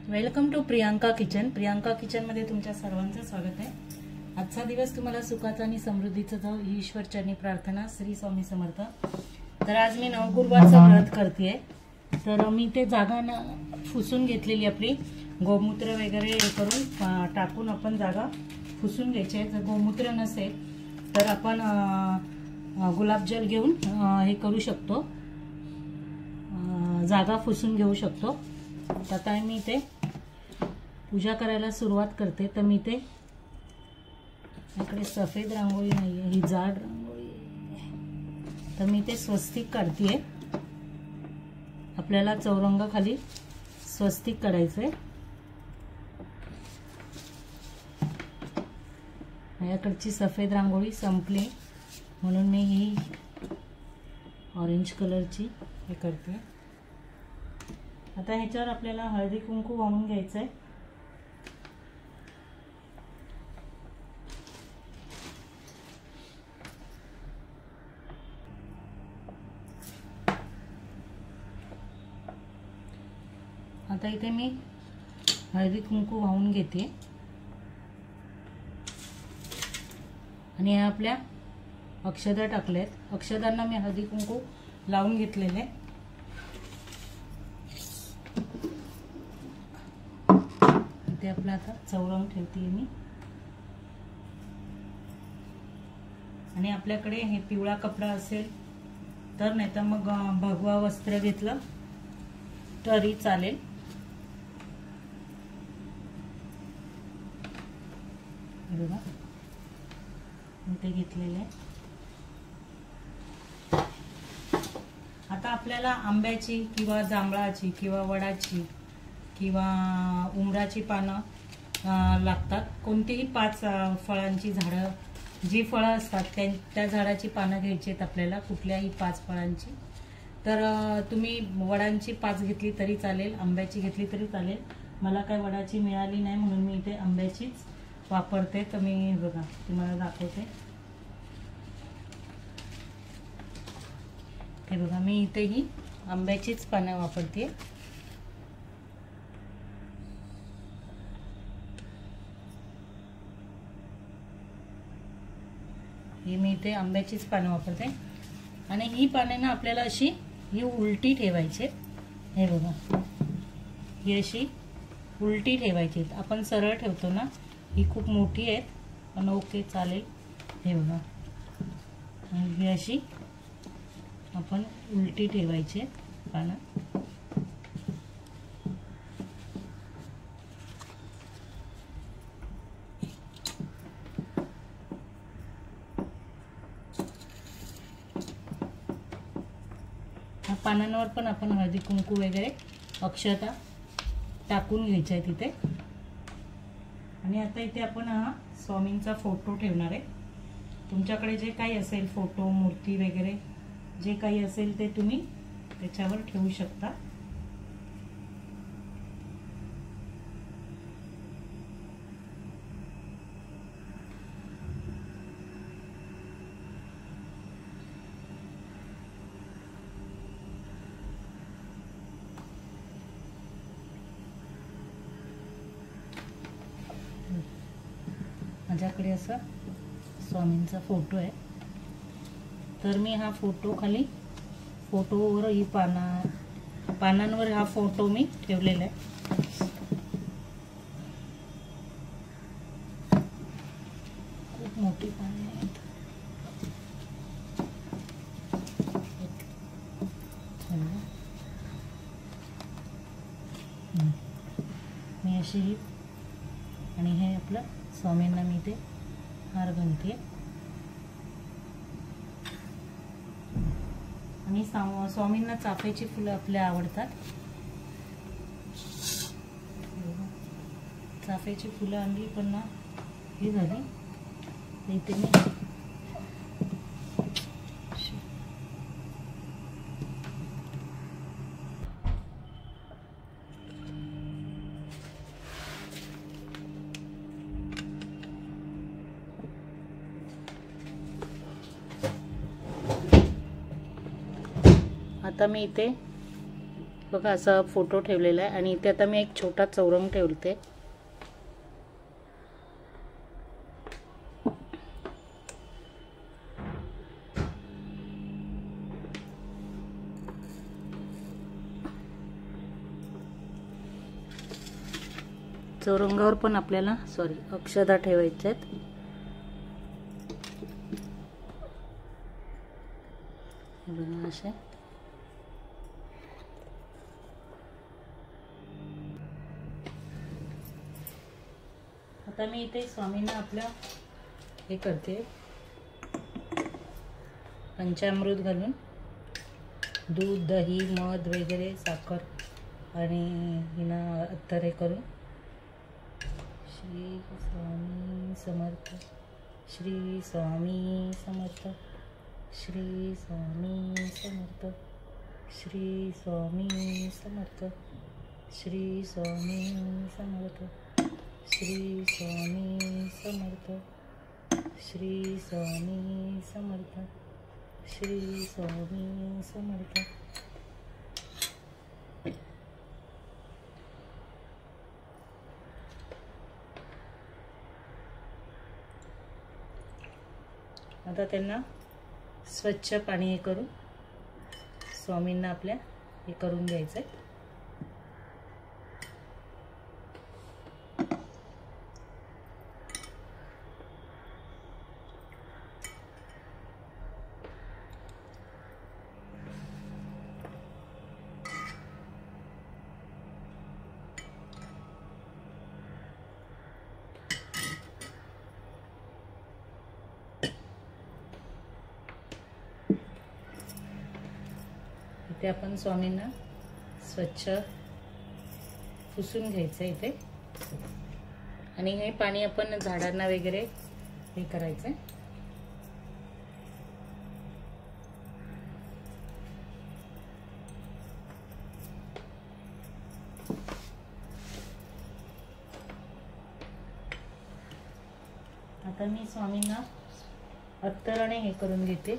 Welcome to Priyanka kitchen. Priyanka kitchen मध्ये तुमच्या सर्वांचं स्वागत आहे। आजचा दिवस तुम्हाला सुखाचा आणि समृद्धीचा जावो ही ईश्वरचरणी प्रार्थना। श्री स्वामी समर्थ। तर आज मी नवगुरुवारचा व्रत करते। तर मी ते जागा फुसून घेतलेली, आपली गोमूत्र वगैरे करून टाकून आपण जागा फुसून घ्यायची आहे। जर गोमूत्र नसेल तर आपण गुलाबजल घेऊन हे करू शकतो, जागा फुसून घेऊ शकतो। आता मी ते पूजा करायला सुरुवात करते। तर मी ते इकडे सफेद रांगोळी नाहीये, ही जाड रांगोळी आहे। तर मी ते स्वस्तिक काढतेय। आपल्याला चौरंग खाली स्वस्तिक काढायचंय। माझ्याकडची सफेद रांगोळी संपली म्हणून मी ही ऑरेंज कलरची हे करते। आता ह्याच्यावर आपल्याला हळदी कुंकू वाहून घ्यायचंय। आता इथे मी हळदी कुंकू वाहून घेते आणि ह्या आपल्या अक्षदा टाकल्यात। अक्षदांना मी हळदी कुंकू लावून घेतलेले। इथे आपला आता चौरंग ठेवते मी। आणि आपल्याकडे हे पिवळा कपडा असेल तर, नाही तर मग भगवा वस्त्र घेतलं तरी चालेल। बघा ते घेतलेले। आता आपल्याला आंब्याची किंवा जांभळाची किंवा वडाची किंवा उमराची पानं लागतात। कोणतीही 5 फळांची झाडं, जी फळं असतात त्या झाडाची पानं घ्यायची आहेत आपल्याला, कुठल्याही 5 फळांची। तर तुम्ही वडांची 5 घेतली तरी चालेल, आंब्याची घेतली तरी चालेल। मला काय वडाची मिळाली नाही म्हणून मी इथे आंब्याचीच वापरते। तर मी बघा तुम्हाला दाखवते। हे बघा मी इथे ही आंब्याचीच पानं वापरते। ही मी इथे आंब्याचीच पानं वापरते। आणि ही पाने ना आपल्याला अशी ही उलटी ठेवायची। हे बघा ही अशी उलटी ठेवायची। आपण सरळ ठेवतो ना, ही खूप मोठी आहेत पण ओके चालेल। हे बघा ही अशी आपण उलटी ठेवायची पानं। पानांवर पण आपण हळदी कुंकू वगैरे अक्षता टाकून घ्यायच्या आहे तिथे। आणि आता इथे आपण स्वामींचा फोटो ठेवणार आहे। तुमच्याकडे जे काही असेल फोटो, मूर्ती वगैरे जे काही असेल ते तुम्ही त्याच्यावर ठेवू शकता। माझ्याकडे असा स्वामींचा फोटो आहे। तर मी हा फोटो खाली, फोटोवर ही पानांवर हा फोटो मी ठेवलेला आहे। खूप मोठी पाने आहेत। मी अशी ही, आणि हे आपलं स्वामींना मी ते हार घालते। आणि स्वामींना चाफ्याची फुलं आपल्या आवडतात। चाफ्याची फुलं आणली पण ना ही झाली इथे मी आता मी इथे बघा असा फोटो ठेवलेला आहे आणि इथे आता मी एक छोटा चौरंग ठेवते. चौरंगावर पण आपल्याला अक्षता ठेवायच्या आहेत. बघा असे. आता मी इथे स्वामींना आपल्या हे करते, पंचामृत घालून दूध, दही, मध वगैरे, साखर आणि हिना अत्तरे करून श्री स्वामी समर्थ, श्री स्वामी समर्थ, श्री स्वामी समर्थ, श्री स्वामी समर्थ, श्री स्वामी समर्थ, श्री स्वामी समर्थ, श्री स्वामी समर्थ, श्री स्वामी समर्थ. आता त्यांना स्वच्छ पाणी हे करून स्वामींना आपल्या हे करून घ्यायचं आहे. इथे आपण स्वामींना स्वच्छ पुसून घ्यायचं इथे आणि हे पाणी आपण झाडांना वगैरे हे करायचं. आता मी स्वामींना अत्तराने हे करून घेते.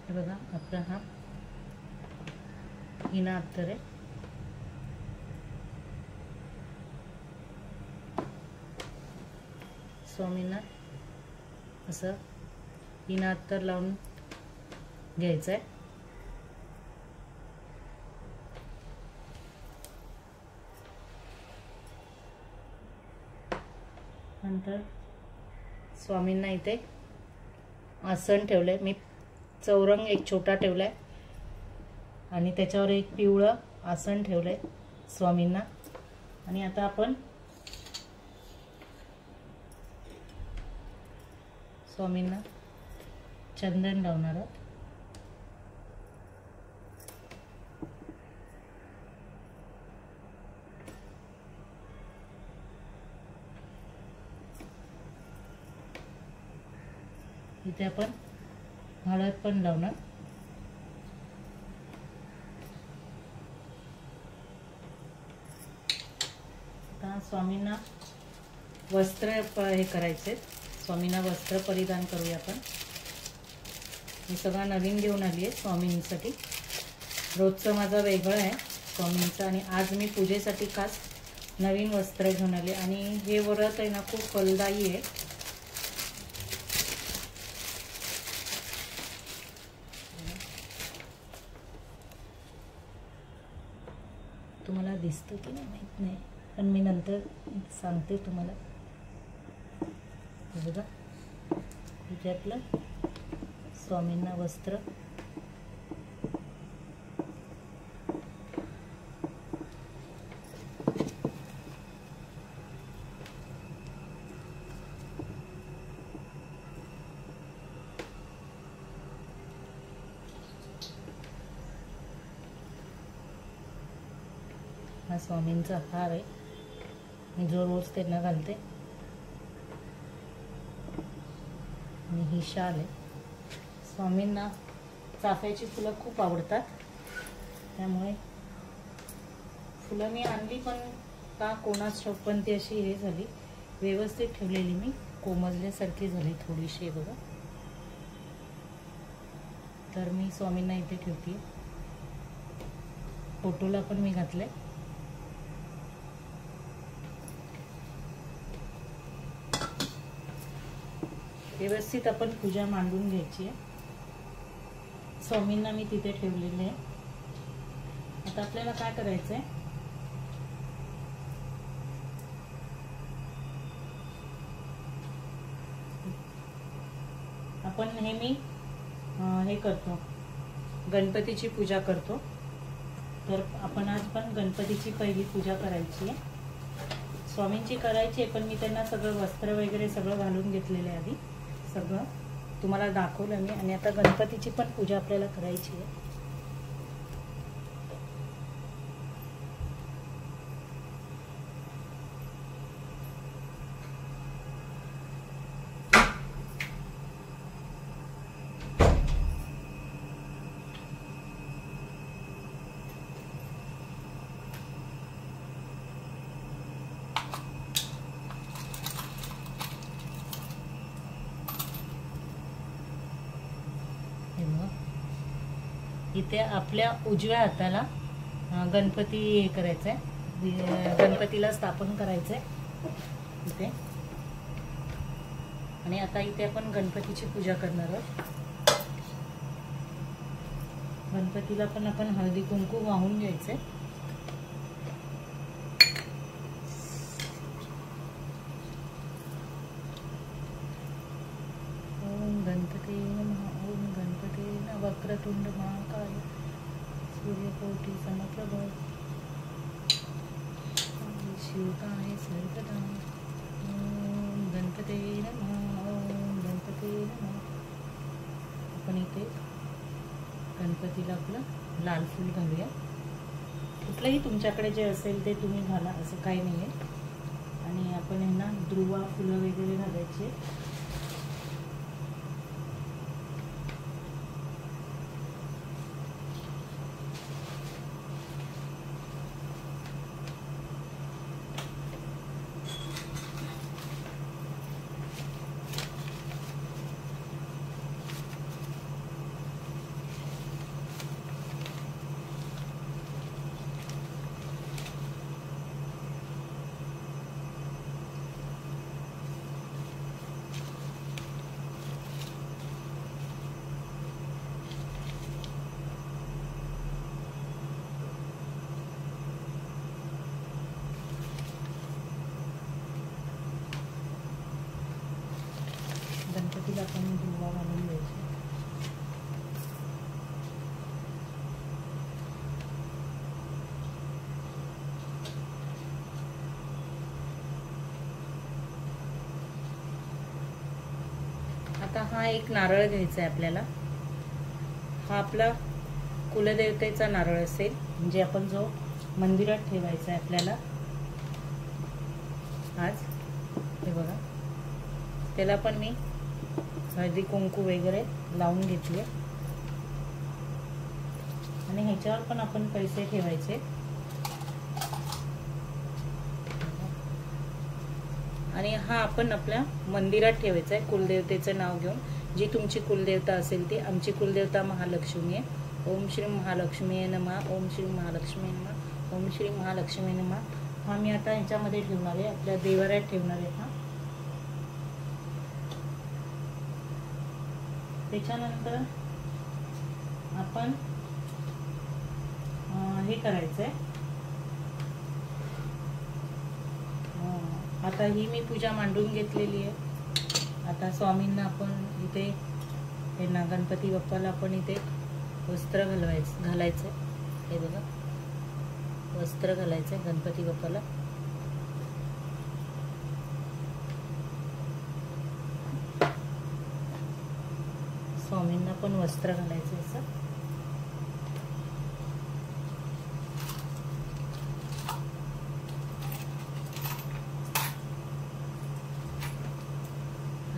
बघा आपला हा हिना अत्तर आहे. स्वामींना असं हिना अत्तर लावून घ्यायचं आहे. नंतर स्वामींना इथे आसन ठेवलंय मी. चौरंग एक छोटा ठेवलाय आणि त्याच्यावर एक पिवळं आसन ठेवलंय स्वामींना. आणि आता आपण स्वामींना चंदन लावणार आहोत. इथे आपण हळद पण लावणार. आता स्वामींना वस्त्र हे करायचे. स्वामींना वस्त्र परिधान करूया आपण. मी सगळं नवीन घेऊन आली आहे स्वामींसाठी. रोजचं माझं वेगळं आहे स्वामींचं आणि आज मी पूजेसाठी खास नवीन वस्त्र घेऊन आले. आणि हे व्रत आहे ना खूप फलदायी आहे. तुम्हाला दिसतं की नाही माहित नाही, पण मी नंतर सांगते तुम्हाला. बघा इथे आपलं स्वामींना वस्त्र हा स्वामींचा हार आहे, मी जो रोज त्यांना घालते. आणि ही शाल आहे. स्वामींना चाफ्याची फुलं खूप आवडतात, त्यामुळे फुलं मी आणली पण का कोणाच ठाऊक पण ती अशी हे झाली, व्यवस्थित ठेवलेली मी, कोमजल्यासारखी झाली थोडीशी बघा. तर मी स्वामींना इथे ठेवते. फोटोला पण मी घातले. व्यवस्थित आपण पूजा मांडून घ्यायची आहे. स्वामींना मी तिथे ठेवलेले आहे. आता आपल्याला काय करायचंय, आपण नेहमी हे करतो, गणपतीची पूजा करतो. तर आपण आज पण गणपतीची पहिली पूजा करायची आहे. स्वामींची करायची आहे, पण मी त्यांना सगळं वस्त्र वगैरे सगळं घालून घेतलेलं आहे आधी, सगळं तुम्हाला दाखवलं मी. आणि आता गणपतीची पण पूजा आपल्याला करायची आहे. इथे आपल्या उजव्या हाताला गणपती हे करायचंय, गणपतीला स्थापन करायचंय इथे. आणि आता इथे आपण गणपतीची पूजा करणार आहोत. गणपतीला पण आपण हळदी कुंकू वाहून घ्यायचंय. गणपती नमः. ओम गणपती नमः. वक्रतुंड महाकाय सूर्यकोटि समप्रभ शिवकाय सर्वदा. ओम गणपती नमः. ओम गणपती नमः. आपण इथे गणपतीला आपलं लाल फूल घालूया. कुठलंही तुमच्याकडे जे असेल ते तुम्ही घाला, असं काही नाही आहे. आणि आपण यांना दुर्वा फुलं वगैरे घालायचे. गणपतीला आपण दुर्वा घालून द्यायची. आता हा एक नारळ घ्यायचा आहे आपल्याला. हा आपला कुलदेवतेचा नारळ असेल, म्हणजे आपण जो मंदिरात ठेवायचा आहे आपल्याला आज. हे बघा, त्याला पण मी हळदी कुंकू वगैरे लावून घेतले. आणि ह्याच्यावर पण आपण पैसे ठेवायचे. आणि हा आपण आपल्या मंदिरात ठेवायचा आहे कुलदेवतेचं नाव घेऊन. जी तुमची कुलदेवता असेल ती. आमची कुलदेवता महालक्ष्मी आहे. ओम श्री महालक्ष्मी नमः. ओम श्री महालक्ष्मी नमः. ओम श्री महालक्ष्मी नमः. हा मी आता ह्याच्यामध्ये ठेवणार आहे, आपल्या देवाऱ्यात ठेवणार आहे. हा त्याच्यानंतर आपण हे करायचंय. आता ही मी पूजा मांडून घेतलेली आहे. आता स्वामींना आपण इथे त्यांना गणपती बाप्पाला आपण इथे वस्त्र घालायचं. हे बघा, वस्त्र घालायचंय गणपती बाप्पाला. स्वामींना पण वस्त्र घालायचं असं.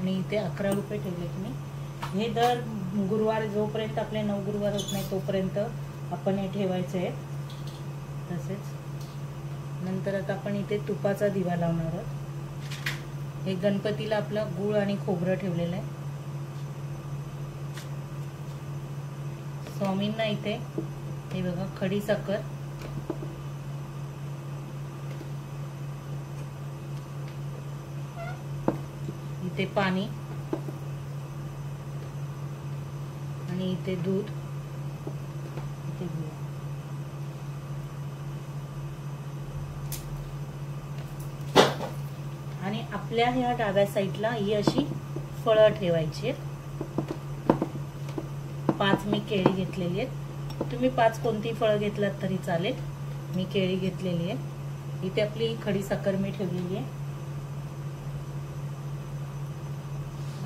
आणि इथे 11 रुपये ठेवलेत मी. हे दर गुरुवार जोपर्यंत आपले 9 गुरुवार होत नाही तोपर्यंत आपण हे ठेवायचे आहे. तसेच नंतर आता आपण इथे तुपाचा दिवा लावणार आहोत. हे गणपतीला आपला गूळ आणि खोबरं ठेवलेलं आहे. स्वामींना इथे हे बघा खडी साखर, इथे पाणी आणि इथे दूध, इथे गुळ. आणि आपल्या ह्या डाव्या साईडला ही अशी फळं ठेवायची आहेत. 5 मी केळी घेतलेली आहेत. तुम्ही 5 कोणती फळं घेतलात तरी चालेल. मी केळी घेतलेली आहे. इथे आपली खडी साखर मी ठेवलेली आहे.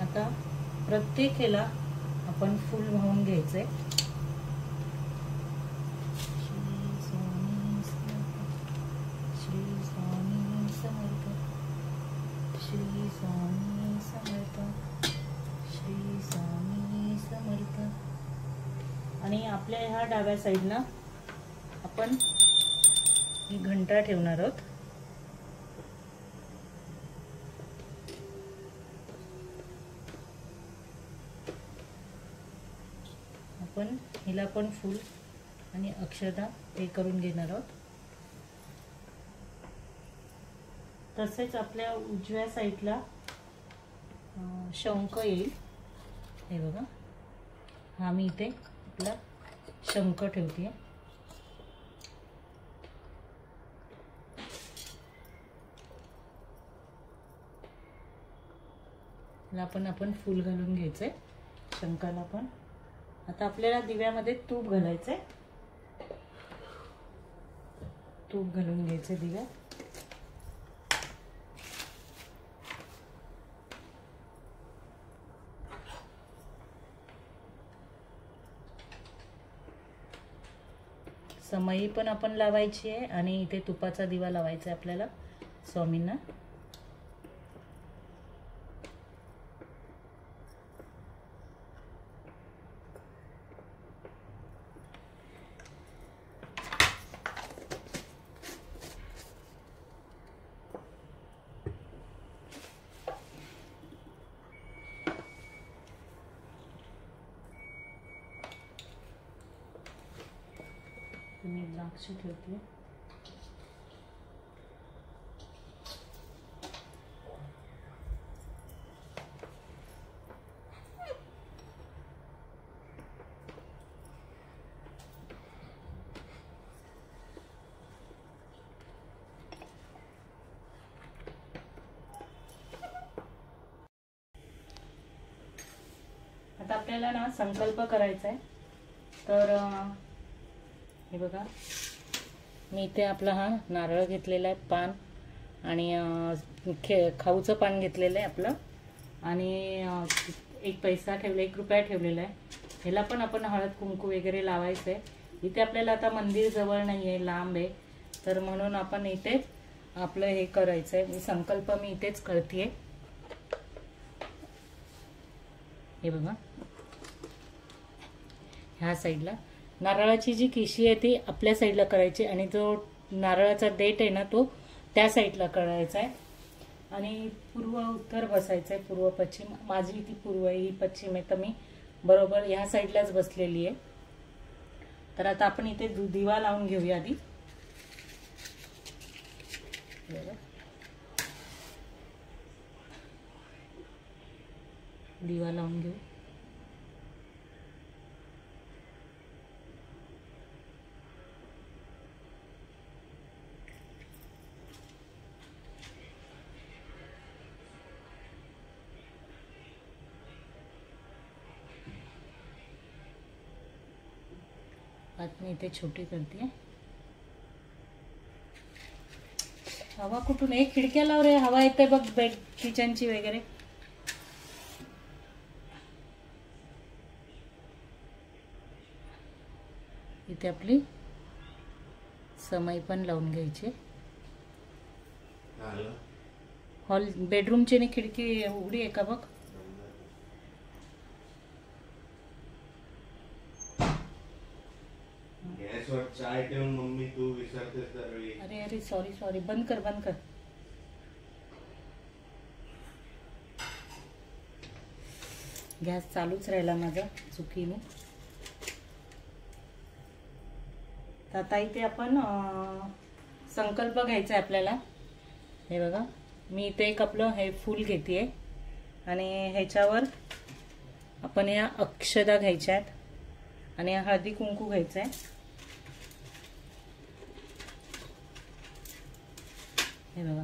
आता प्रत्येक ह्याला आपण फुल वाहून घ्यायचंय. श्री स्वामी समर्थ, श्री स्वामी समर्थ, श्री स्वामी समर्थ. आणि आपल्या ह्या डाव्या साईडला आपण ही घंटा ठेवणार आहोत. आपण हिला पण फूल आणि अक्षता हे करून घेणार आहोत. तसेच आपल्या उजव्या साईडला शंख येईल. हे बघा, हा मी इथे आपला शंख ठेवते. आपण फूल घालून घ्यायचंय शंखाला पण. आता आपल्याला दिव्यामध्ये तूप घालायचंय. तूप घालून घ्यायचंय दिव्यात. समई पण आपण लावायची आहे आणि इथे तुपाचा दिवा लावायचा आहे आपल्याला स्वामींना. मी द्राक्ष ठेवते. आता आपल्याला ना संकल्प करायचा आहे. तर हे बघा, मी इथे आपला हा नारळ घेतलेला आहे, पान आणि खाऊचं पान घेतलेलं आहे आपलं, आणि 1 पैसा ठेवला, 1 रुपया ठेवलेला आहे. ह्याला पण आपण हळद कुंकू वगैरे लावायचं आहे. इथे आपल्याला आता मंदिर जवळ नाही आहे, लांब आहे, तर म्हणून आपण इथे आपलं हे करायचं आहे. मी संकल्प मी इथेच करते. हे बघा, ह्या साईडला नारळाची जी किशी आहे ती आपल्या साईडला करायची आणि जो नारळाचा देठ आहे ना तो त्या साईडला करायचा आहे. आणि पूर्व उत्तर बसायचं आहे, पूर्व पश्चिम. माझी ती पूर्व आहे, ही पश्चिम आहे, तर मी बरोबर ह्या साईडलाच बसलेली आहे. तर आता आपण इथे दिवा लावून घेऊया आधी. दिवा लावून घेऊ. आता मी इथे छोटी करते. हवा कुठून? एक खिडक्या लाव रे, हवा येते बघ बेड किचनची वगैरे. इथे आपली समई पण लावून घ्यायची. हॉल बेडरूमची खिडकी उघडी आहे का बघ. चाय ठेवून मम्मी तू विसरतेस दरवेळी. अरे अरे सॉरी सॉरी, बंद कर बंद कर. गॅस चालूच राहिला माझा चुकीने. तर आता इथे आपण संकल्प घ्यायचा आहे आपल्याला. हे बघा, मी इथे एक आपलं हे फूल घेते आणि ह्याच्यावर आपण या अक्षदा घ्यायच्या आहेत आणि हळदी कुंकू घ्यायचं आहे. हे बघा,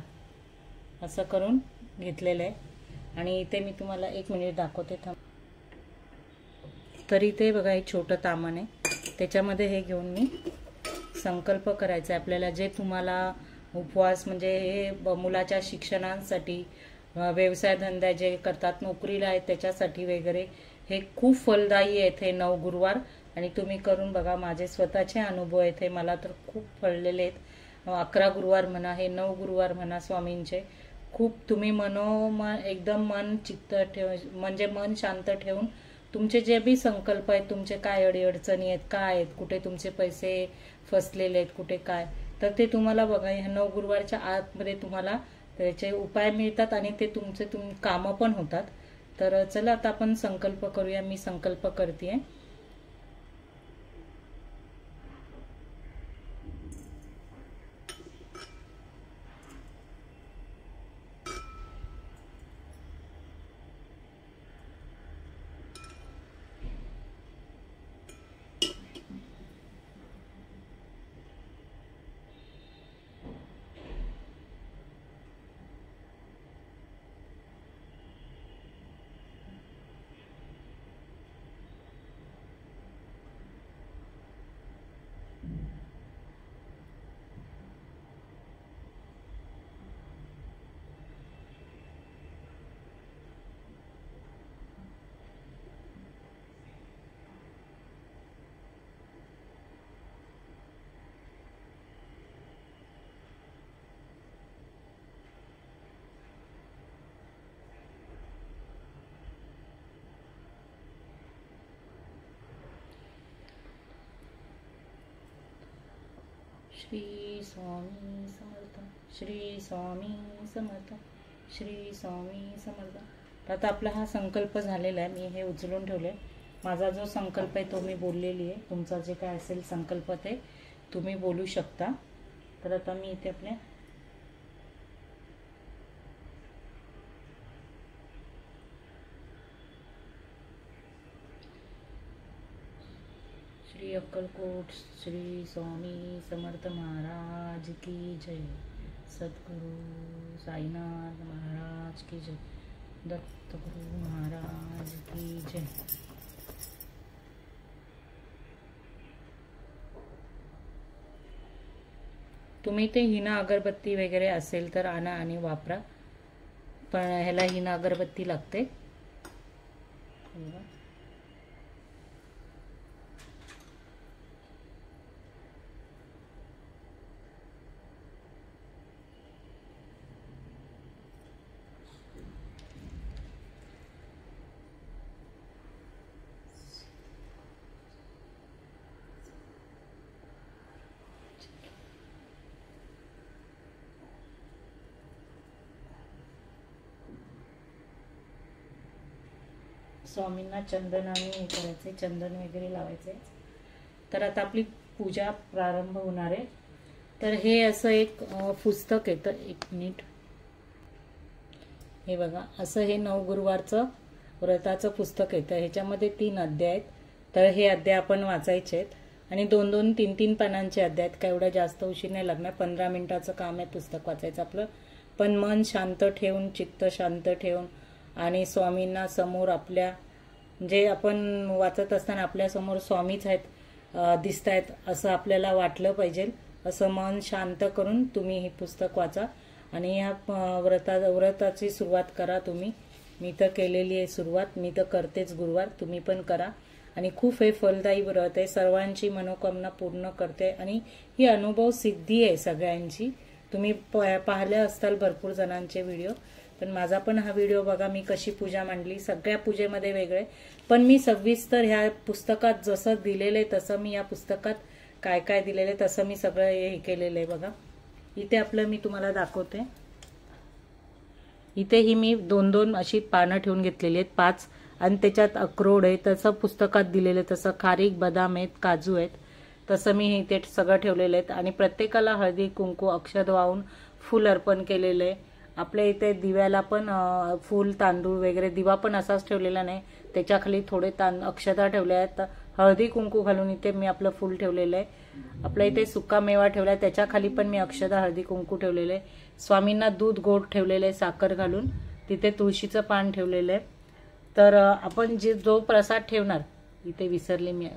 असं करून घेतलेलं आहे आणि इथे मी तुम्हाला 1 मिनिट दाखवते थांब. तर इथे बघा, एक छोटं तामण आहे, त्याच्यामध्ये हे घेऊन मी संकल्प करायचा आहे आपल्याला. जे तुम्हाला उपवास म्हणजे हे मुलाच्या शिक्षणासाठी, व्यवसाय धंदा जे करतात, नोकरीला आहेत त्याच्यासाठी वगैरे हे खूप फलदायी आहेत हे 9 गुरुवार. आणि तुम्ही करून बघा. माझे स्वतःचे अनुभव आहेत हे, मला तर खूप फळलेले आहेत. 11 गुरुवार म्हणा, हे 9 गुरुवार म्हणा स्वामींचे, खूप तुम्ही एकदम मन चित्त ठेव, म्हणजे मन शांत ठेवून तुमचे जे बी संकल्प आहेत, तुमचे काय अडीअडचणी आहेत, काय आहेत, कुठे तुमचे पैसे फसलेले आहेत, कुठे काय, तर ते तुम्हाला बघा ह्या 9 गुरुवारच्या आतमध्ये तुम्हाला त्याचे उपाय मिळतात आणि ते तुमचे कामं पण होतात. तर चला आता आपण संकल्प करूया. मी संकल्प करते. श्री स्वामी समर्थ, श्री स्वामी समर्थ, श्री स्वामी समर्थ. आता आपला हा संकल्प झालेला आहे. मी हे उचलून ठेवले. माझा जो संकल्प आहे तो मी बोललेली आहे. तुमचा जे काय असेल संकल्प ते तुम्ही बोलू शकता. तर आता मी इथे आपल्या श्री अक्कलकोट श्री स्वामी समर्थ महाराज की जय, सद्गुरु साईनाथ महाराज की जय, दत्तगुरु महाराज की जय. तुम्ही ते हिना अगरबत्ती वगैरे असेल तर आणा आणि वापरा, पण ह्याला हिना अगरबत्ती लागते. स्वामींना चंदनाने हे करायचे, चंदन वगैरे लावायचे. तर आता आपली पूजा प्रारंभ होणार आहे. तर हे असं एक पुस्तक आहे. तर 1 मिनिट, हे बघा, असं हे 9 गुरुवारचं व्रताचं पुस्तक आहे. तर ह्याच्यामध्ये 3 अध्याय आहेत. तर हे अध्याय आपण वाचायचे आहेत आणि 2-2, 3-3 पानांचे अध्याय आहेत. काय एवढं जास्त उशीर नाही लागणार. 15 मिनिटाचं काम आहे पुस्तक वाचायचं आपलं. पण मन शांत ठेवून, चित्त शांत ठेवून आणि स्वामींना समोर आपल्या, जे आपण वाचत असताना आपल्या समोर स्वामीच आहेत, दिसत आहेत असं आपल्याला वाटलं पाहिजे. असं मन शांत करून तुम्ही हे पुस्तक वाचा आणि ह्या व्रताची सुरुवात करा तुम्ही. मी तर केलेली आहे सुरुवात, मी तर करतेच गुरुवार, तुम्ही पण करा. आणि खूप हे फलदायी व्रत आहे, सर्वांची मनोकामना पूर्ण करते आणि ही अनुभव सिद्धी आहे सगळ्यांची. तुम्ही पाहिले असताल भरपूर जणांचे व्हिडिओ, पण माझा पण हा व्हिडिओ बघा, मी कशी पूजा मांडली. सगळ्या पूजेमध्ये वेगळे, पण मी सविस्तर ह्या पुस्तकात जसं दिलेलं आहे तसं मी या पुस्तकात काय काय दिलेलं आहे तसं मी सगळं हे केलेलं आहे बघा. इथे आपलं मी तुम्हाला दाखवते. इथे ही मी 2-2 अशी पानं ठेवून घेतलेली आहेत, 5, आणि त्याच्यात अक्रोड आहे तसं पुस्तकात दिलेलं आहे तसं, खारीक, बदाम आहेत, काजू आहेत, तसं मी इथे सगळं ठेवलेलं आहे. आणि प्रत्येकाला हळदी कुंकू अक्षत वाहून फूल अर्पण केलेलं आहे. आपल्या इथे दिव्याला पण फूल तांदूळ वगैरे, दिवा पण असाच ठेवलेला नाही, त्याच्याखाली थोडे अक्षता ठेवल्या आहेत, हळदी कुंकू घालून इथे मी आपलं फूल ठेवलेलं आहे. आपल्या इथे सुका मेवा ठेवलाय, त्याच्याखाली पण मी अक्षता हळदी कुंकू ठेवलेलं आहे. स्वामींना दूध गोड ठेवलेलं आहे साखर घालून, तिथे तुळशीचं पान ठेवलेलं आहे. तर आपण जो प्रसाद ठेवणार, इथे विसरले मी,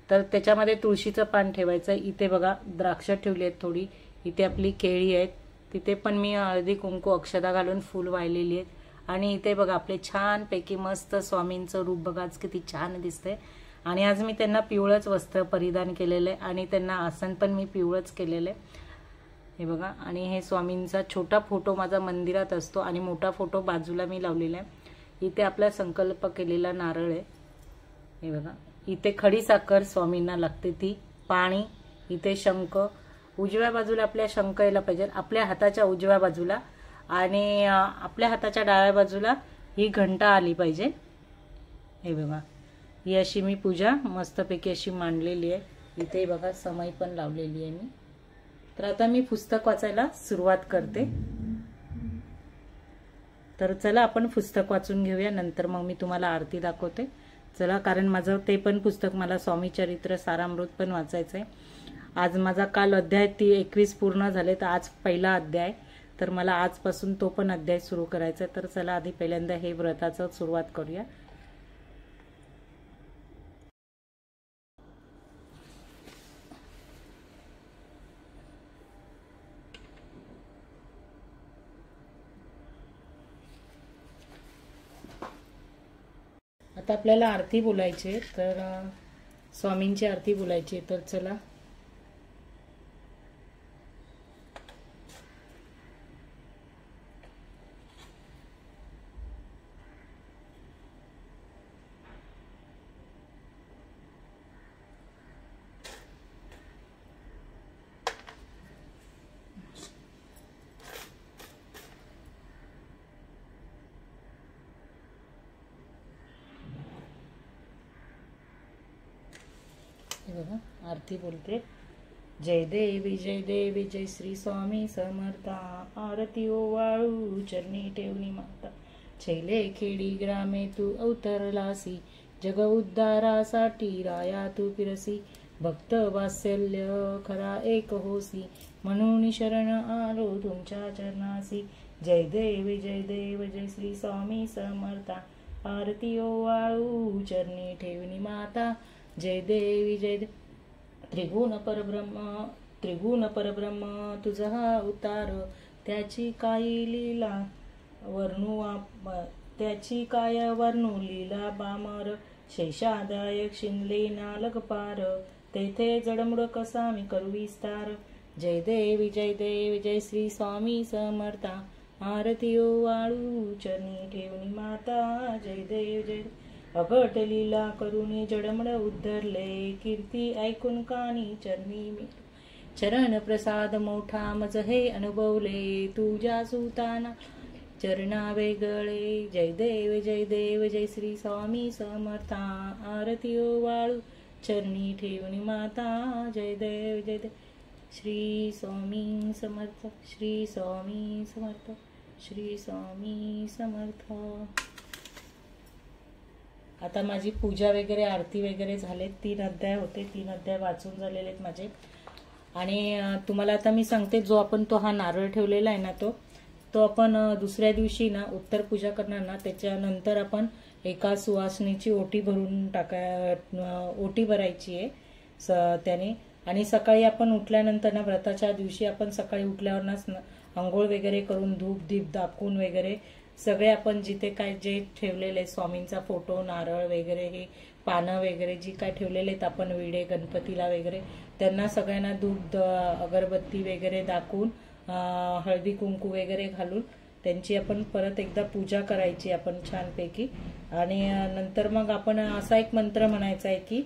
तर त्याच्यामध्ये तुळशीचं पान ठेवायचं. इथे बघा द्राक्ष ठेवली आहेत थोडी, इथे आपली केळी आहेत, तिथे पण मी हळदी कुंकू अक्षता घालून फूल वाहिलेली आहेत. आणि इथे बघा आपले छानपैकी मस्त स्वामींचं रूप बघा आज किती छान दिसतंय. आणि आज मी त्यांना पिवळंच वस्त्र परिधान केलेलं आहे आणि त्यांना आसन पण मी पिवळंच केलेलं आहे, हे बघा. आणि हे स्वामींचा छोटा फोटो माझा मंदिरात असतो आणि मोठा फोटो बाजूला मी लावलेला आहे. इथे आपला संकल्प केलेला नारळ आहे, हे बघा. इथे खडी साखर स्वामींना लागते ती, पाणी, इथे शंख, उजव्या बाजूला आपल्या शंख यायला पाहिजे आपल्या हाताच्या उजव्या बाजूला, आणि आपल्या हाताच्या डाव्या बाजूला ही घंटा आली पाहिजे, हे बघा. ही अशी मी पूजा मस्तपैकी अशी मांडलेली आहे. इथे बघा समय पण लावलेली आहे मी. तर आता मी पुस्तक वाचायला सुरुवात करते. तर चला आपण पुस्तक वाचून घेऊया, नंतर मग मी तुम्हाला आरती दाखवते. चला, कारण माझं ते पण पुस्तक मला स्वामी चरित्र सारामृत पण वाचायचं आहे. आज माझा काल अध्याय 21 पूर्ण झाले, तर आज पहिला अध्याय, तर मला आजपासून तो पण अध्याय सुरू करायचा आहे. तर चला आधी पहिल्यांदा हे व्रताचं सुरुवात करूया. आता आपल्याला आरती बोलायची, तर स्वामींची आरती बोलायची. तर चला, बघा आरती बोलते. जय देवी जय देवी जय श्री स्वामी समर्था. आरती ओवाळू चरणी ठेवणी माता. छैले खेडी ग्रामे तू अवतरलासी. जग उद्धारासाठी राया तू फिरसी. भक्त वात्सल्य खरा एक होसी. म्हणून शरण आलो तुमच्या चरणासी. जय देवी जय देव जय श्री स्वामी समर्था. आरती ओवाळू चरणी ठेवणी माता. जय देवी जय देव. त्रिगुण परब्रह्म तुझा हा अवतार. त्याची काय वर्णू लीला बामर. शेषादायक शिनले नालक पार. तेथे जडमुड कसा मी करू विस्तार. जय देवी जय देव जय श्री स्वामी समर्था. आरती ओवाळू चरणी ठेवणी माता. जय देव जय. अघट लीला करुणी जडमड उद्धरले. कीर्ती ऐकून कानी चरणी मी. चरण प्रसाद मोठा मज हे अनुभवले. तुझ्या सुताना चरणा वेगळे. जय देव जय श्री स्वामी समर्था. आरती ओवाळू चरणी ठेवणी माता. जय देव जय देव. श्री स्वामी समर्थ. श्री स्वामी समर्थ. श्री स्वामी समर्थ. आता माझी पूजा वगैरे आरती वगैरे झाले. 3 अध्याय होते, 3 अध्याय वाचून झालेले आहेत माझे. आणि तुम्हाला आता मी सांगते, जो आपण तो हा नारळ ठेवलेला आहे ना, तो आपण दुसऱ्या दिवशी ना उत्तर पूजा करणार ना, त्याच्यानंतर आपण एका सुवासिनीची ओटी भरून ओटी भरायची आहे त्याने. आणि सकाळी आपण उठल्यानंतर ना, व्रताच्या दिवशी आपण सकाळी उठल्यावर ना आंघोळ वगैरे करून धूप दीप दाखवून वगैरे सगळे आपण जिथे काय जे ठेवलेले स्वामींचा फोटो, नारळ वगैरे, हे पानं वगैरे जी काय ठेवलेले आहेत आपण विडे गणपतीला वगैरे, त्यांना सगळ्यांना दूध अगरबत्ती वगैरे दाखवून हळदी कुंकू वगैरे घालून त्यांची आपण परत एकदा पूजा करायची आपण छानपैकी. आणि नंतर मग आपण असा एक मंत्र म्हणायचा आहे की,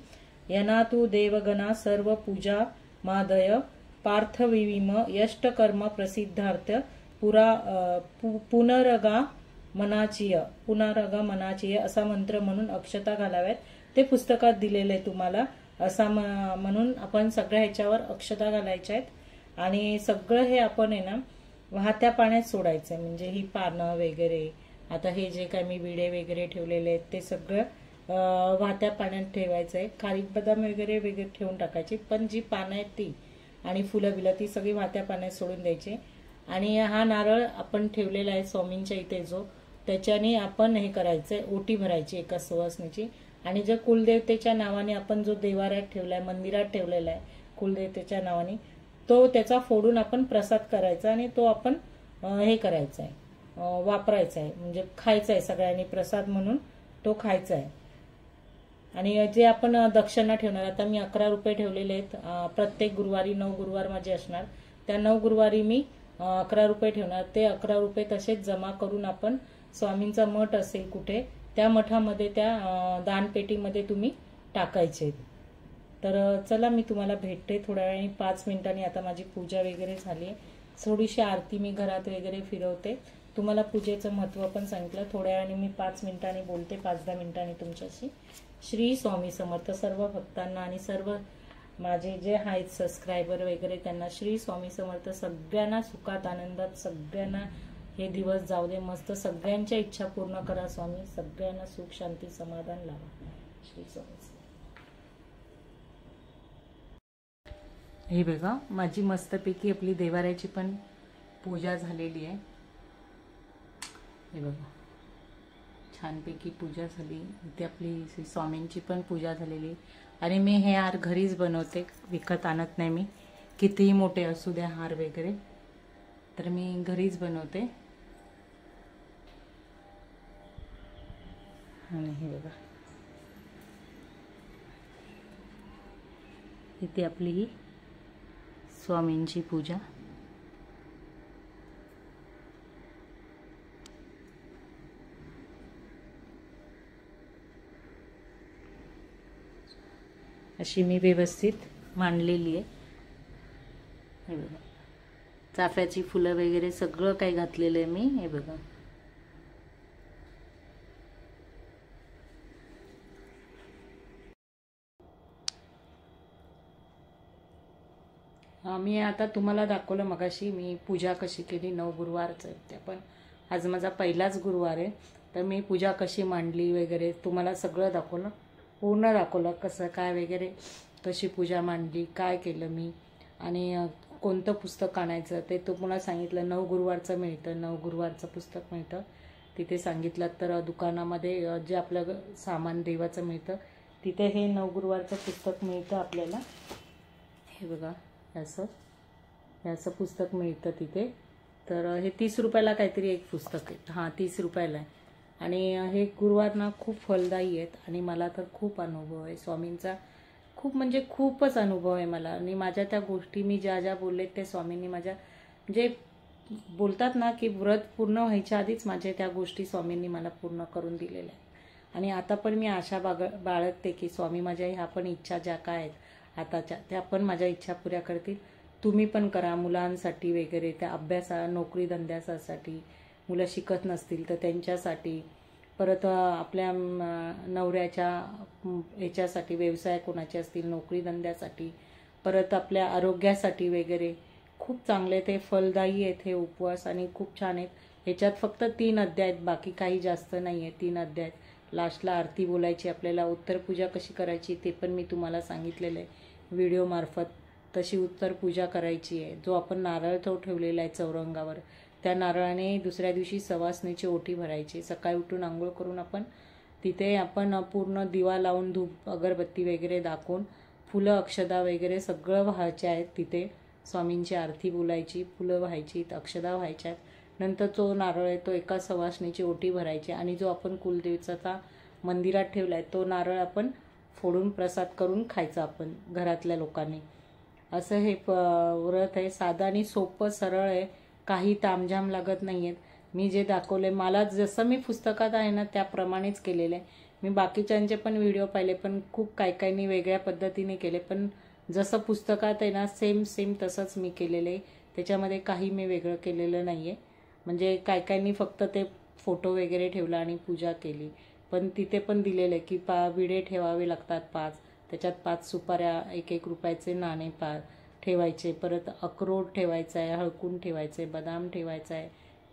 यना तू देवगणा सर्व पूजा मादय पार्थविविम यष्टकर्म प्रसिद्धार्थ पुनरगा मनाचीय असा मंत्र म्हणून अक्षता घालाव्यात. ते पुस्तकात दिलेलं आहे तुम्हाला. असा म्हणून आपण सगळ्या ह्याच्यावर अक्षता घालायच्या आहेत आणि सगळं हे आपण आहे ना वाहत्या पाण्यात सोडायचंय. म्हणजे ही पानं वगैरे, आता हे जे काय मी विडे वगैरे ठेवलेले आहेत ते सगळं वाहत्या पाण्यात ठेवायचंय. खारीक बदाम वगैरे वगैरे ठेवून टाकायची, पण जी पानं आहेत ती आणि फुलं बिलं ती सगळी वाहत्या पाण्यात सोडून द्यायची. आणि हा नारळ आपण ठेवलेला आहे स्वामींच्या इथे जो, त्याच्याने आपण हे करायचंय, ओटी भरायची एका सुवासनीची. आणि जर कुलदेवतेच्या नावाने आपण जो देवाऱ्यात ठेवलाय, मंदिरात ठेवलेला आहे कुलदेवतेच्या नावाने, तो त्याचा फोडून आपण प्रसाद करायचा आणि तो आपण हे करायचा आहे, वापरायचा आहे, म्हणजे खायचा आहे सगळ्यांनी प्रसाद म्हणून तो खायचा आहे. आणि जे आपण दक्षिणा ठेवणार, आता मी 11 रुपये ठेवलेले आहेत. प्रत्येक गुरुवारी 9 गुरुवार माझे असणार, त्या 9 गुरुवारी मी 11 रुपये ठेवणार. ते 11 रुपये तसेच जमा करून आपण स्वामींचा मठ असेल कुठे, त्या मठामध्ये त्या दानपेटीमध्ये तुम्ही टाकायचे. तर चला मी तुम्हाला भेटते थोड्या वेळाने 5 मिनिटांनी. आता माझी पूजा वगैरे झाली आहे, थोडीशी आरती मी घरात वगैरे फिरवते. तुम्हाला पूजेचं महत्त्व पण सांगितलं. थोड्या वेळाने मी 5 मिनिटांनी बोलते, 5-10 मिनिटांनी तुमच्याशी. श्री स्वामी समर्थ. सर्व भक्तांना आणि सर्व माझे जे आहेत सबस्क्रायबर वगैरे त्यांना श्री स्वामी समर्थ. सगळ्यांना सुखात आनंदात सगळ्यांना हे दिवस जाऊ दे मस्त. सगळ्यांच्या इच्छा पूर्ण करा स्वामी. सगळ्यांना सुख शांती समाधान लावा. श्री स्वामी. हे बघा माझी मस्तपैकी आपली देवाऱ्याची पण पूजा झालेली आहे. हे बघा छानपैकी पूजा झाली. इथे आपली श्री स्वामींची पण पूजा झालेली. आणि मी हे हार घरीच बनवते, विकत आणत नाही मी. कितीही मोठे असू द्या हार वगैरे तर मी घरीच बनवते. आणि हे बघा इथे आपली ही स्वामींची पूजा. अशी मी व्यवस्थित मांडलेली आहे. हे बघा चाफ्याची फुलं वगैरे सगळं काही घातलेलं आहे मी. हे बघा मी आता तुम्हाला दाखवलं मगाशी मी पूजा कशी केली. 9 गुरुवारचं आहे ते, पण आज माझा पहिलाच गुरुवार आहे तर मी पूजा कशी मांडली वगैरे तुम्हाला सगळं दाखवलं, पूर्ण दाखवलं कसं काय वगैरे, कशी पूजा मांडली, काय केलं मी आणि कोणतं पुस्तक आणायचं ते तुम्हाला सांगितलं. 9 गुरुवारचं मिळतं, 9 गुरुवारचं पुस्तक मिळतं तिथे सांगितलं. तर दुकानामध्ये जे आपलं सामान देवाचं मिळतं तिथे हे 9 गुरुवारचं पुस्तक मिळतं आपल्याला. हे बघा याचं पुस्तक मिळतं तिथे. तर हे 30 रुपयाला काहीतरी एक पुस्तक आहे. हां 30 रुपयाला आहे. आणि हे गुरुवार ना खूप फलदायी आहेत आणि मला तर खूप अनुभव आहे स्वामींचा. खूप म्हणजे खूपच अनुभव आहे मला. आणि माझ्या त्या गोष्टी मी ज्या ज्या बोलले ते स्वामींनी माझ्या म्हणजे बोलतात ना की व्रत पूर्ण व्हायच्या आधीच माझ्या त्या गोष्टी स्वामींनी मला पूर्ण करून दिलेल्या आहेत. आणि आता पण मी आशा बाळगते की स्वामी माझ्या ह्या पण इच्छा ज्या काय आहेत आताच्या त्या पण माझ्या इच्छा पुऱ्या करतील. तुम्ही पण करा मुलांसाठी वगैरे, त्या अभ्यासा नोकरी धंद्यासाठी, मुलं शिकत नसतील तर त्यांच्यासाठी, परत आपल्या नवऱ्याच्या ह्याच्यासाठी, व्यवसाय कोणाचे असतील नोकरी धंद्यासाठी, परत आपल्या आरोग्यासाठी वगैरे खूप चांगले ते फलदायी आहेत हे उपवास आणि खूप छान आहेत. ह्याच्यात फक्त 3 अध्याय आहेत, बाकी काही जास्त नाही आहे. 3 अध्याय. लास्टला आरती बोलायची आपल्याला. उत्तर पूजा कशी करायची ते पण मी तुम्हाला सांगितलेलं आहे व्हिडिओ मार्फत. तशी उत्तर पूजा करायची आहे. जो आपण नारळ तो ठेवलेला आहे चौरंगावर, त्या नारळाने दुसऱ्या दिवशी सवासणीची ओटी भरायची. सकाळी उठून आंघोळ करून आपण तिथे आपण पूर्ण दिवा लावून धूप अगरबत्ती वगैरे दाखवून फुलं अक्षदा वगैरे सगळं व्हायचे आहेत. तिथे स्वामींची आरती बोलायची, फुलं व्हायची, अक्षदा व्हायच्या आहेत. नंतर तो नारळ आहे तो एका सवासणीची ओटी भरायची. आणि जो आपण कुलदेवचा मंदिरात ठेवला आहे तो नारळ आपण फोडून प्रसाद करून खायचा आपण घरातल्या लोकांनी. असं हे व्रत आहे. साधं आणि सोपं सरळ आहे, काही तामझाम लागत नाही आहेत. मी जे दाखवले मला जसं मी पुस्तकात आहे ना त्याप्रमाणेच केलेलं आहे. मी बाकीच्यांचे पण व्हिडिओ पाहिले पण खूप काही काहींनी वेगळ्या पद्धतीने केले, पण जसं पुस्तकात आहे ना सेम सेम तसंच मी केलेलं आहे. त्याच्यामध्ये काही मी वेगळं केलेलं नाही आहे. म्हणजे काय फक्त ते फोटो वगैरे ठेवला आणि पूजा केली. पण तिथे पण दिलेलं आहे की विडे ठेवावे लागतात 5, त्याच्यात 5 सुपाऱ्या, 1-1 रुपयाचे नाणे ठेवायचे, परत अक्रोड ठेवायचा आहे, हळकुंड ठेवायचं आहे, बदाम ठेवायचा आहे,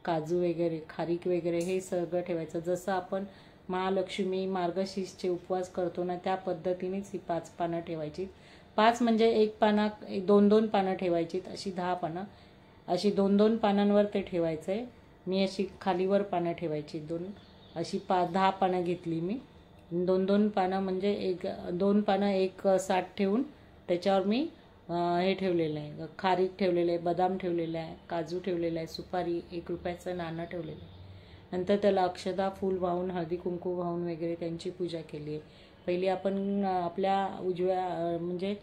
काजू वगैरे, खारीक वगैरे हे सगळं ठेवायचं. जसं आपण महालक्ष्मी मार्गशीर्षचे उपवास करतो ना त्या पद्धतीनेच ही 5 पानं ठेवायची. 5 म्हणजे 1 पाना 2-2 पानं ठेवायची, अशी 10 पानं, अशी 2-2 पानांवर ते ठेवायचं आहे. मी अशी खालीवर पानं ठेवायची 2, अशी 10 पानं घेतली मी. 2-2 पानं म्हणजे 2 पानं 1 साठ ठेवून त्याच्यावर मी हे ठेवलेलं आहे, खारीक ठेवलेलं आहे, बदाम ठेवलेलं आहे, काजू ठेवलेलं आहे, सुपारी, 1 रुपयाचं नाणं ठेवलेलं आहे. नंतर त्याला अक्षदा, फूल वाहून, हळदी कुंकू वाहून वगैरे त्यांची पूजा केली आहे. पहिली आपण आपल्या म्हणजे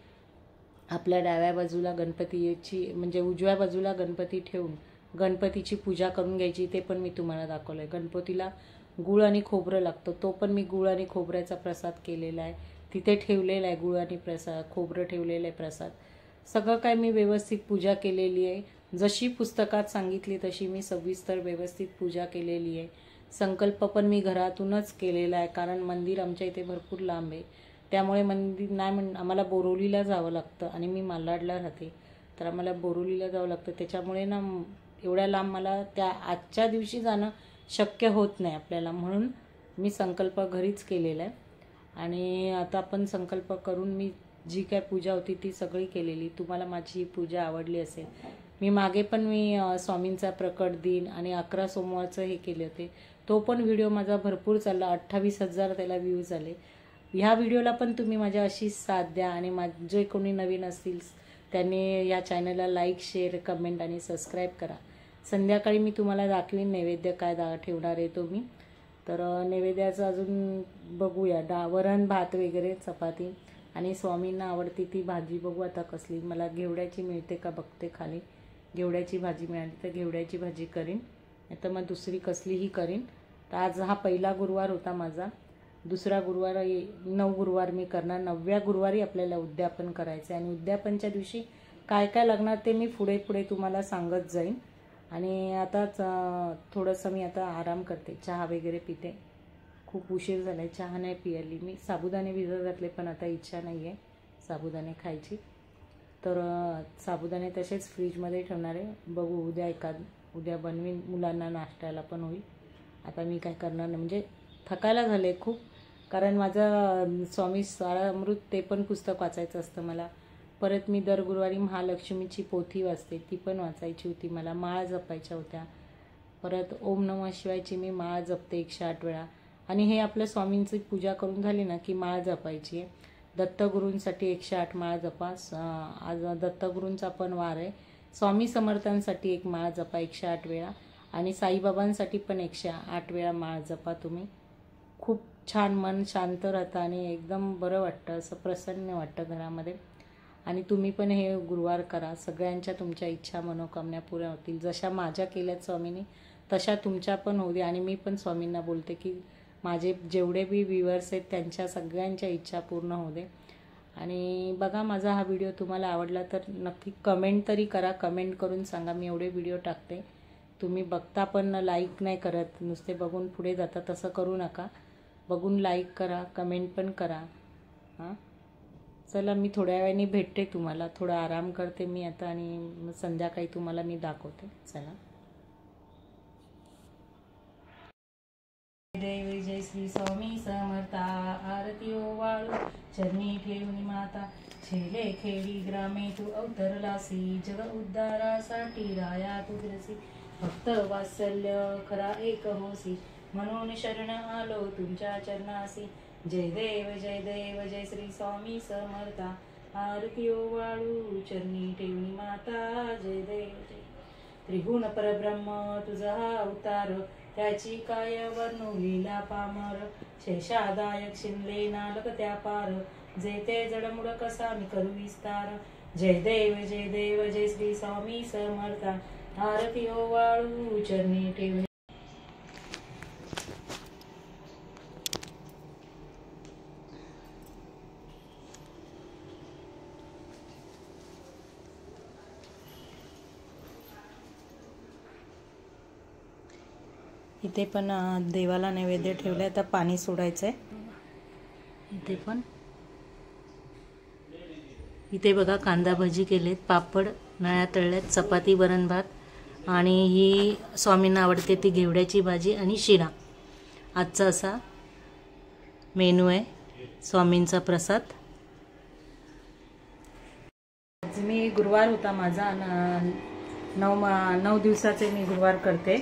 आपल्या डाव्या बाजूला गणपतीची म्हणजे उजव्या बाजूला गणपती ठेवून गणपतीची पूजा करून घ्यायची. ते पण मी तुम्हाला दाखवलं आहे. गणपतीला गूळ आणि खोबरं लागतं, तो पण मी गूळ आणि खोबऱ्याचा प्रसाद केलेला आहे. तिथे ठेवलेला आहे गूळ आणि खोबरं ठेवलेलं आहे प्रसाद. सगळं काय मी व्यवस्थित पूजा केलेली आहे. जशी पुस्तकात सांगितली तशी मी सविस्तर व्यवस्थित पूजा केलेली आहे. संकल्प पण मी घरातूनच केलेला आहे, कारण मंदिर आमच्या इथे भरपूर लांब आहे. त्यामुळे मंदिर नाही आम्हाला बोरिवलीला जावं लागतं आणि मी मालाडला राहते, तर आम्हाला बोरिवलीला जावं लागतं. त्याच्यामुळे ना एवढ्या लांब मला त्या आजच्या दिवशी जाणं शक्य होत नाही आपल्याला, म्हणून मी संकल्प घरीच केलेला आहे. आणि आता आपण संकल्प करून मी जी काय पूजा होती ती सगळी केलेली. तुम्हाला माझी पूजा आवडली असेल. मी मागे पण स्वामींचा प्रकट दिन आणि 11 सोमवारचं हे केले होते. तो पण व्हिडिओ माझा भरपूर चालला, 28,000 त्याला व्ह्यूज आले. ह्या व्हिडिओला पण तुम्ही माझ्या अशीच साथ द्या आणि जे कोणी नवीन असतील त्यांनी या चॅनलला लाईक, शेअर, कमेंट आणि सबस्क्राईब करा. संध्याकाळी मी तुम्हाला दाखवीन नैवेद्य काय ठेवणार आहे तो मी. तर नैवेद्याचं अजून बघूया, वरण भात वगैरे, चपाती आणि स्वामींना आवडती ती भाजी बघू आता कसली. मला घेवड्याची मिळते का बघते खाली. घेवड्याची भाजी मिळाली तर घेवड्याची भाजी करीन, नाही तर मग दुसरी कसलीही करीन. तर आज हा पहिला गुरुवार होता माझा. दुसरा गुरुवार 9 गुरुवार मी करणार. 9व्या गुरुवारी आपल्याला उद्यापन करायचं आहे आणि उद्यापनच्या दिवशी काय काय लागणार ते मी पुढे पुढे तुम्हाला सांगत जाईन. आणि आताच थोडंसं मी आता आराम करते, चहा वगैरे पिते. खूप उशीर झाला आहे, चहा नाही पियाली मी. साबुदाणे भिजत घातले पण आता इच्छा नाही आहे साबुदाणे खायची, तर साबुदाणे तसेच फ्रीजमध्ये ठेवणार आहे. बघू उद्या बनवीन, मुलांना नाश्त्याला पण होईल. आता मी काय करणार नाही, म्हणजे थकायला झाले खूप, कारण माझं स्वामी सारामृत ते पण पुस्तक वाचायचं असतं मला. परत मी दर गुरुवारी महालक्ष्मीची पोथी वाचते, ती पण वाचायची होती मला. माळ जपायच्या होत्या. परत ओम नमः शिवायची मी माळ जपते 108 वेळा. आणि हे आपल्या स्वामींची पूजा करून झाली ना की माळ जपायची आहे. दत्तगुरूंसाठी 108 माळ जपा. आज दत्तगुरूंचा पण वार आहे. स्वामी समर्थांसाठी एक माळ जपा 108 वेळा आणि साईबाबांसाठी पण 108 वेळा माळ जपा तुम्ही. खूप छान मन शांत राहतं आणि एकदम बरं वाटतं, असं प्रसन्न वाटतं घरामध्ये. आणि तुम्ही पण हे गुरुवार करा. सगळ्यांच्या तुमच्या इच्छा मनोकामना पुऱ्या होतील. जशा माझ्या केल्यात स्वामींनी तशा तुमच्या पण होऊ दे. आणि मी पण स्वामींना बोलते की माझे जेवढे बी व्ह्यूअर्स आहेत त्यांच्या सगळ्यांच्या इच्छा पूर्ण होऊ दे. आणि बघा, माझा हा व्हिडिओ तुम्हाला आवडला तर नक्की कमेंट तरी करा. कमेंट करून सांगा. मी एवढे व्हिडिओ टाकते, तुम्ही बघता पण लाईक नाही करत, नुसते बघून पुढे जाता. तसं करू नका. बघून लाईक करा, कमेंट पण करा. हां, चला मी थोड्या वेळाने भेटते तुम्हाला. थोडा आराम करते मी आता आणि संध्याकाळी तुम्हाला मी दाखवते. चला. देव जय श्री स्वामी समर्था. आरती ओवाळू चरणी ठेवणी माता. छेले खेडी ग्रामे तू अवतरलासी. जग उद्धारासाठी राया तू फिरसी. भक्त वात्सल्य खरा एक होसी. म्हणून शरण आलो तुमच्या चरणासी. जय देव जय श्री स्वामी समर्था. आरती ओवाळू चरणी ठेवणी माता. जय देव जय. त्रिगुण परब्रह्म तुझा हा अवतार. त्याची काय वर्णू लीला पामर. शेषादायक शिनले नालक त्या पार. जे ते जडमुड कसा मी करू विस्तार. जय देव जय श्री स्वामी समर्था. आरती ओवाळू चरणी ठेवणी. इथे पण देवाला नैवेद्य ठेवलाय, आता पाणी सोडायचंय. इथे पण इथे बघा कांदा भजी केलेत, पापड नळ्या तळल्यात, चपाती वरण भात आणि ही स्वामींना आवडते ती घेवड्याची भाजी आणि शिरा. आजचा असा मेनू आहे स्वामींचा प्रसाद. आज मी गुरुवार होता माझा, 9 दिवसाचे मी गुरुवार करते.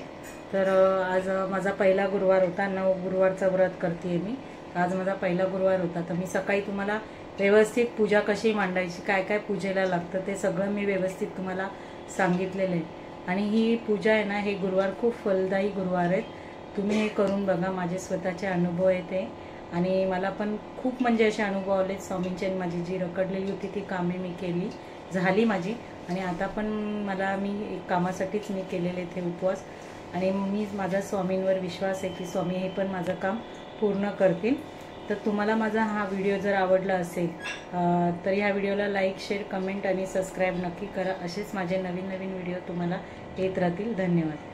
तर आज माझा पहिला गुरुवार होता. 9 गुरुवारचा व्रत करते मी. आज माझा पहिला गुरुवार होता. तर मी सकाळी तुम्हाला व्यवस्थित पूजा कशी मांडायची, काय काय पूजेला लागतं ते सगळं मी व्यवस्थित तुम्हाला सांगितलेलं आहे. आणि ही पूजा आहे ना, हे गुरुवार खूप फलदायी गुरुवार आहेत. तुम्ही हे करून बघा. माझे स्वतःचे अनुभव आहे ते, आणि मला पण खूप म्हणजे असे अनुभव आले स्वामींची. आणि माझी जी रखडलेली होती ती कामे मी केली, झाली माझी. आणि आता पण मी एक कामासाठीच मी केलेले ते उपवास. आणि मी माझा स्वामींवर विश्वास आहे की स्वामी हे पण माझं काम पूर्ण करतील. तर तुम्हाला माझा हा व्हिडिओ जर आवडला असेल तर ह्या व्हिडिओला लाईक, शेअर, कमेंट आणि सबस्क्राईब नक्की करा. असेच माझे नवीन नवीन व्हिडिओ तुम्हाला येत राहतील. धन्यवाद.